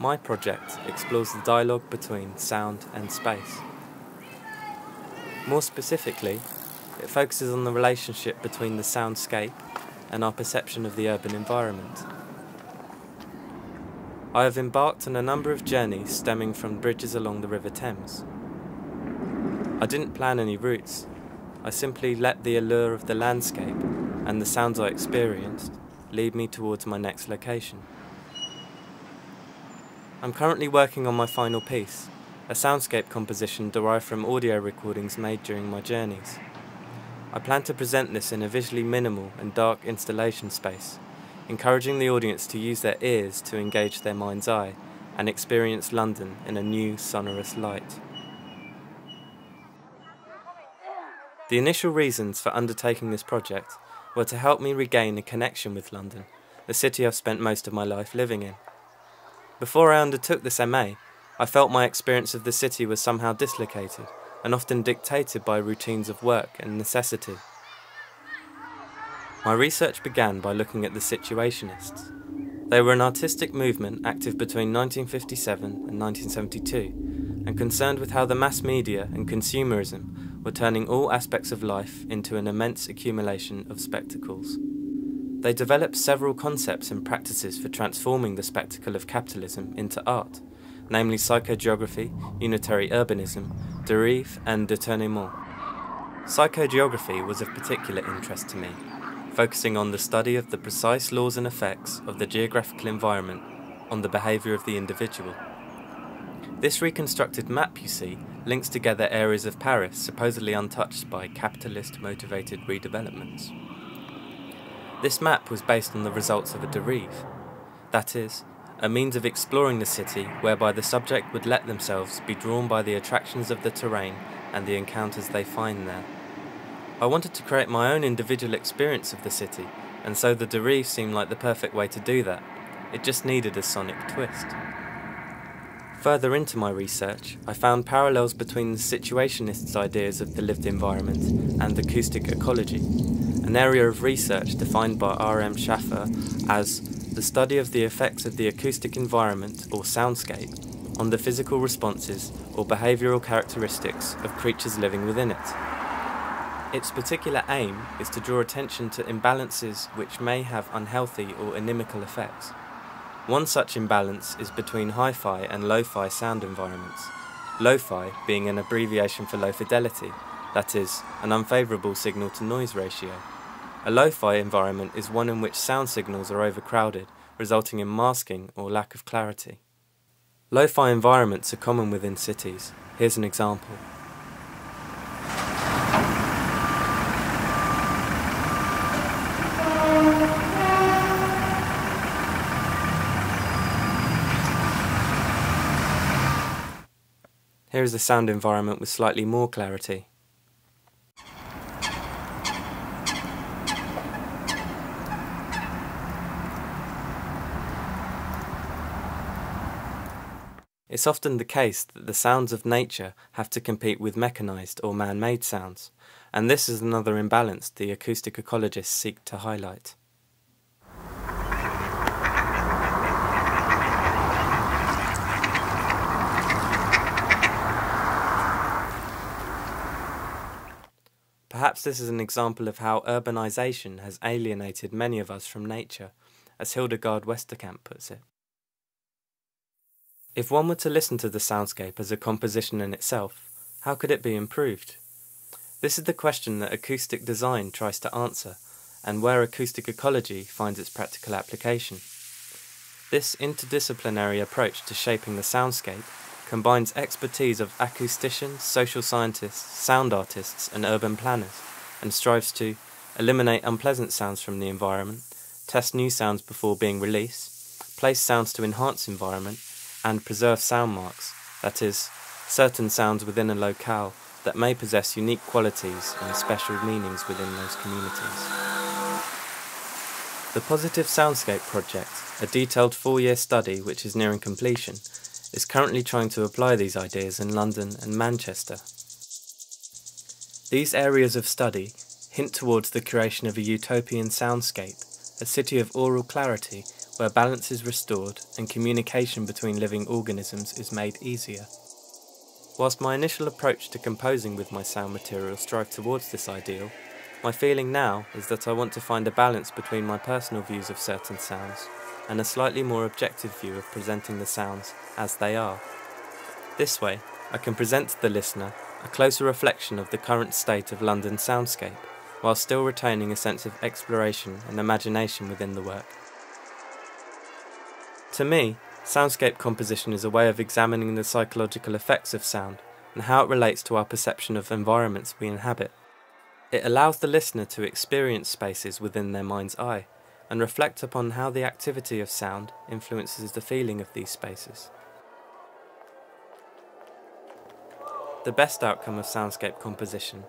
My project explores the dialogue between sound and space. More specifically, it focuses on the relationship between the soundscape and our perception of the urban environment. I have embarked on a number of journeys stemming from bridges along the River Thames. I didn't plan any routes. I simply let the allure of the landscape and the sounds I experienced lead me towards my next location. I'm currently working on my final piece, a soundscape composition derived from audio recordings made during my journeys. I plan to present this in a visually minimal and dark installation space, encouraging the audience to use their ears to engage their mind's eye and experience London in a new sonorous light. The initial reasons for undertaking this project were to help me regain a connection with London, the city I've spent most of my life living in. Before I undertook this MA, I felt my experience of the city was somehow dislocated and often dictated by routines of work and necessity. My research began by looking at the Situationists. They were an artistic movement active between 1957 and 1972 and concerned with how the mass media and consumerism were turning all aspects of life into an immense accumulation of spectacles. They developed several concepts and practices for transforming the spectacle of capitalism into art, namely psychogeography, unitary urbanism, dérive and détournement. Psychogeography was of particular interest to me, focusing on the study of the precise laws and effects of the geographical environment on the behaviour of the individual. This reconstructed map, you see, links together areas of Paris supposedly untouched by capitalist-motivated redevelopments. This map was based on the results of a dérive, that is, a means of exploring the city whereby the subject would let themselves be drawn by the attractions of the terrain and the encounters they find there. I wanted to create my own individual experience of the city, and so the dérive seemed like the perfect way to do that. It just needed a sonic twist. Further into my research, I found parallels between the Situationists' ideas of the lived environment and acoustic ecology, an area of research defined by R.M. Schaffer as the study of the effects of the acoustic environment or soundscape on the physical responses or behavioural characteristics of creatures living within it. Its particular aim is to draw attention to imbalances which may have unhealthy or inimical effects. One such imbalance is between hi-fi and lo-fi sound environments, lo-fi being an abbreviation for low fidelity, that is, an unfavourable signal-to-noise ratio. A lo-fi environment is one in which sound signals are overcrowded, resulting in masking or lack of clarity. Lo-fi environments are common within cities. Here's an example. Here is a sound environment with slightly more clarity. It's often the case that the sounds of nature have to compete with mechanized or man-made sounds, and this is another imbalance the acoustic ecologists seek to highlight. Perhaps this is an example of how urbanization has alienated many of us from nature, as Hildegard Westerkamp puts it. If one were to listen to the soundscape as a composition in itself, how could it be improved? This is the question that acoustic design tries to answer, and where acoustic ecology finds its practical application. This interdisciplinary approach to shaping the soundscape combines expertise of acousticians, social scientists, sound artists and urban planners, and strives to eliminate unpleasant sounds from the environment, test new sounds before being released, place sounds to enhance environment, and preserve sound marks, that is, certain sounds within a locale that may possess unique qualities and special meanings within those communities. The Positive Soundscape Project, a detailed 4-year study which is nearing completion, is currently trying to apply these ideas in London and Manchester. These areas of study hint towards the creation of a utopian soundscape, a city of aural clarity where balance is restored and communication between living organisms is made easier. Whilst my initial approach to composing with my sound material strived towards this ideal, my feeling now is that I want to find a balance between my personal views of certain sounds and a slightly more objective view of presenting the sounds as they are. This way, I can present to the listener a closer reflection of the current state of London soundscape, while still retaining a sense of exploration and imagination within the work. To me, soundscape composition is a way of examining the psychological effects of sound and how it relates to our perception of environments we inhabit. It allows the listener to experience spaces within their mind's eye and reflect upon how the activity of sound influences the feeling of these spaces. The best outcome of soundscape composition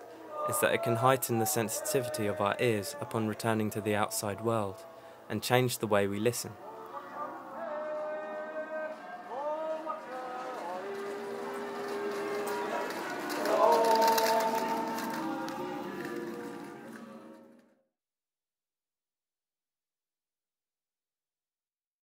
is that it can heighten the sensitivity of our ears upon returning to the outside world and change the way we listen.